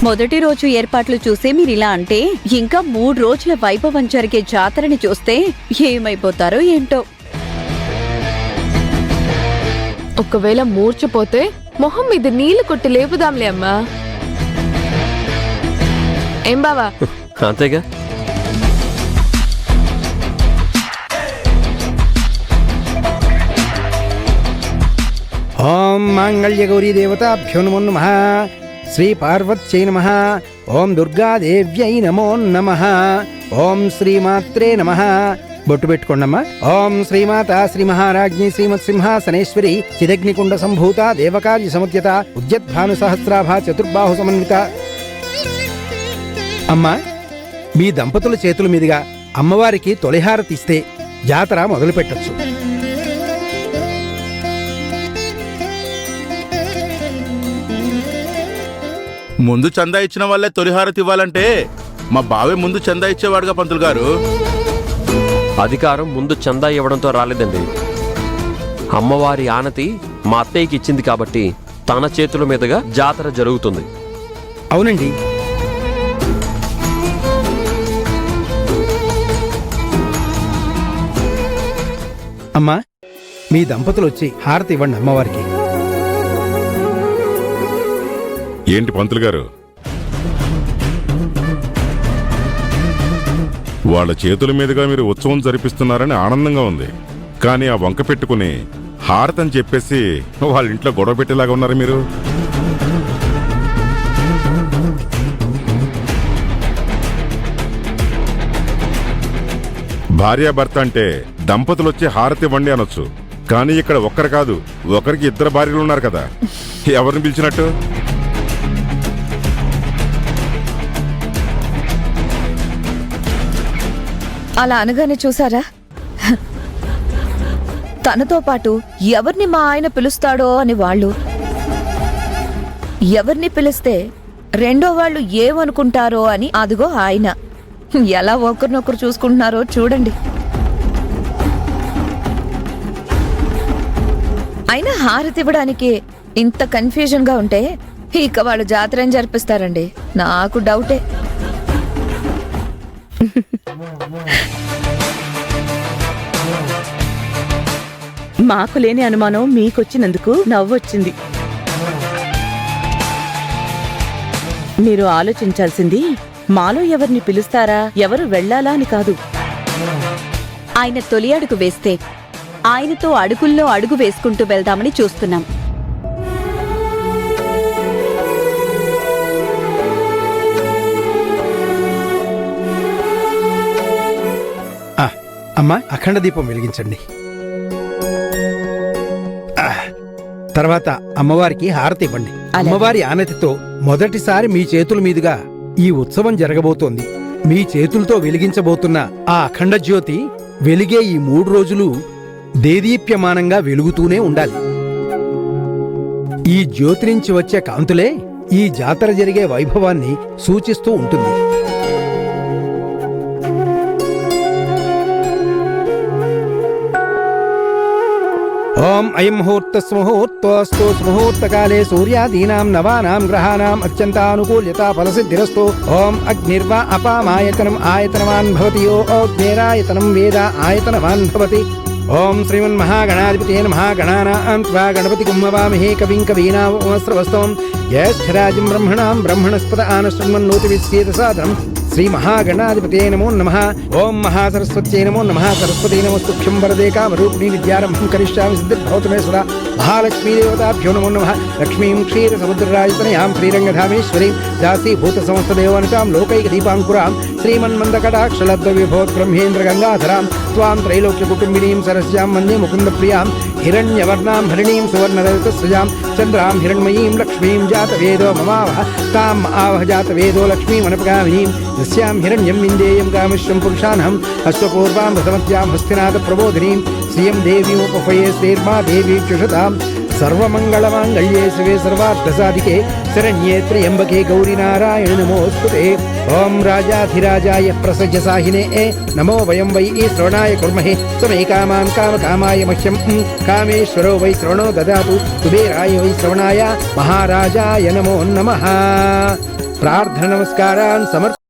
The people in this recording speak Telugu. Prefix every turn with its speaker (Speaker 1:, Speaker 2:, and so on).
Speaker 1: మొదటి రోజు ఏర్పాట్లు చూసే మీరిలా అంటే ఇంకా 3 రోజుల వైభవం జరిగే జాతరని చూస్తే ఏమైపోతారో ఏంటో.
Speaker 2: ఒకవేళ మూర్చిపోతే మొహం మీద నీళ్లు కొట్టి లేపుదాంలే అమ్మా. ఏం బావా?
Speaker 3: అంతేగా.
Speaker 4: ఓం మాంగళ్యగౌరీ దేవతాభ్యో నమో నమః. శ్రీ పార్వత్యై నమః. ఓం దుర్గాదేవ్యై నమో నమః. ఓం శ్రీమాత్రే నమః. బొట్టు పెట్టుకోండమ్మా. ఓం శ్రీమాత శ్రీ మహారాజ్ఞి శ్రీమత్సింహాసనేశ్వరి చిదగ్నికుండ సంభూత దేవకార్య సముద్యత ఉద్యద్భాను సహస్రాభా చతుర్బాహు సమన్విత. అమ్మా, మీ దంపతుల చేతుల మీదుగా అమ్మవారికి తొలిహారతిస్తే జాతర మొదలు పెట్టచ్చు.
Speaker 5: ముందు చందా ఇచ్చిన వాళ్ళే తొలిహారతి ఇవ్వాలంటే మా బావే ముందు చందా ఇచ్చేవాడుగా పంతులు గారు.
Speaker 3: అధికారం ముందు చందా ఇవ్వడంతో రాలేదండి. అమ్మవారి ఆనతి మా అత్తయ్యకి ఇచ్చింది కాబట్టి తన చేతుల మీదుగా జాతర జరుగుతుంది.
Speaker 4: అవునండి. అమ్మా, మీ దంపతులు వచ్చి హారతి ఇవ్వండి అమ్మవారికి.
Speaker 6: ఏంటి పంతులు గారు, వాళ్ళ చేతుల మీదుగా మీరు ఉత్సవం జరిపిస్తున్నారని ఆనందంగా ఉంది. కానీ ఆ వంక పెట్టుకుని హారతని చెప్పేసి వాళ్ళ ఇంట్లో గొడవ పెట్టేలాగా ఉన్నారు మీరు. భార్యాభర్త అంటే దంపతులు వచ్చి హారతి ఇవ్వండి అనొచ్చు. కానీ ఇక్కడ ఒక్కరు కాదు, ఒకరికి 2 భార్యలు ఉన్నారు కదా, ఎవరిని పిలిచినట్టు?
Speaker 7: అలా అనగానే చూసారా, తనతో పాటు ఎవరిని మా ఆయన పిలుస్తాడో అని వాళ్ళు, ఎవరిని పిలిస్తే రెండో వాళ్ళు ఏమనుకుంటారో అని అదిగో ఆయన ఎలా ఒకరినొకరు చూసుకుంటున్నారో చూడండి. అయినా హారతి ఇవ్వడానికి ఇంత కన్ఫ్యూజన్ గా ఉంటే ఇక వాళ్ళు జాతర ఏం జరిపిస్తారండి? నాకు డౌటే.
Speaker 8: మాకు లేని అనుమానం మీకొచ్చినందుకు నవ్వొచ్చింది. మీరు ఆలోచించాల్సింది మాలో ఎవరిని పిలుస్తారా, ఎవరు వెళ్లాలా అని కాదు.
Speaker 1: ఆయన తొలి అడుగు వేస్తే ఆయనతో అడుగుల్లో అడుగు వేసుకుంటూ వెళ్దామని చూస్తున్నాం.
Speaker 4: అమ్మా, అఖండ దీపం వెలిగించండి. తర్వాత అమ్మవారికి హారతి ఇవ్వండి. అమ్మవారి ఆనతితో మొదటిసారి మీ చేతుల మీదుగా ఈ ఉత్సవం జరగబోతోంది. మీ చేతులతో వెలిగించబోతున్న ఆ అఖండ జ్యోతి వెలిగే ఈ 3 రోజులు దేదీప్యమానంగా వెలుగుతూనే ఉండాలి. ఈ జ్యోతి నుంచి వచ్చే కాంతులే ఈ జాతర జరిగే వైభవాన్ని సూచిస్తూ ఉంటుంది. ఓం అయం ముహూర్తస్ముహూర్తోస్తు ముహూర్తకాలే సూర్యాదీనాం నవానాం గ్రహాణాం అత్యంతానుకూల్యతా ఫలసిద్ధిరస్తు. ఓం అగ్నిర్వా అపామాయతనం ఆయతనవాన్ భవతి. యో అగ్నిరాయతనం వేద ఆయతనవాన్ భవతి. ఓం శ్రీమన్మహాగణాధిపతే నమః. గణానాం త్వా గణపతిం హవామహే కవిం కవీనాముపమస్రవస్తవం. జ్యేష్ఠరాజం బ్రహ్మణాం బ్రహ్మణస్పద ఆనశృణ్వన్నోతివిశ్చేదసాదనం. శ్రీ మహాగణాధిపతే నమో నమః. ఓం మహాసరస్వత్యై నమో నమః. సరస్వతీ నమస్తుభ్యం వరదే కామరూపిణీ విద్యారంభం కరిష్యామి సిద్ధిర్భవతు మే సదా. మహాలక్ష్మీ దేవతాభ్యో నమో నమః. లక్ష్మీం క్షీరసముద్రరాజతనయాం శ్రీరంగధామేశ్వరీం దాసీభూత సమస్తదేవనితాం లోకైక దీపాంకురాం శ్రీమన్మందకటాక్షలబ్ధవిభోత్బ్రహ్మేంద్ర గంగాధరాం త్వాం త్రైలోక్యకుటుంబినీం సరస్యాం వందే ముకుందప్రియాం హిరణ్యవర్ణాం హరిణీం సువర్ణరజతస్రజాం చంద్రాం హిరణ్మయీం లక్ష్మీం జాతవేదో మమావహ తాం ఆవహ జాతవేదో లక్ష్మీమనపగామినీం యస్యాం హిరణ్యం విందేయం కామిశ్వం పురుషానహం అశ్వపూర్వాం రథమత్యాం హస్తినాథ ప్రబోధినీం శ్రియం దేవీముపఫయే శ్రీర్మా దేవీ చుషతాం. సర్వమంగళమాంగళ్యే శివే సర్వార్థసాధికే శరణ్యే త్ర్యంబకే గౌరీ నారాయణ నమోస్తుతే. ఓం రాజాధిరాజాయ ప్రసజ్జసాహినే నమో వయం వై శ్రవణాయ కుర్మహే త్వమే కామాన్ కామకామాయ మహ్యం కామేశ్వరో వై శ్రవణో దదాతు కుబేరాయ వై శ్రవణాయ మహారాజాయ నమో నమః. ప్రార్థన నమస్కారాన్ సమర్ప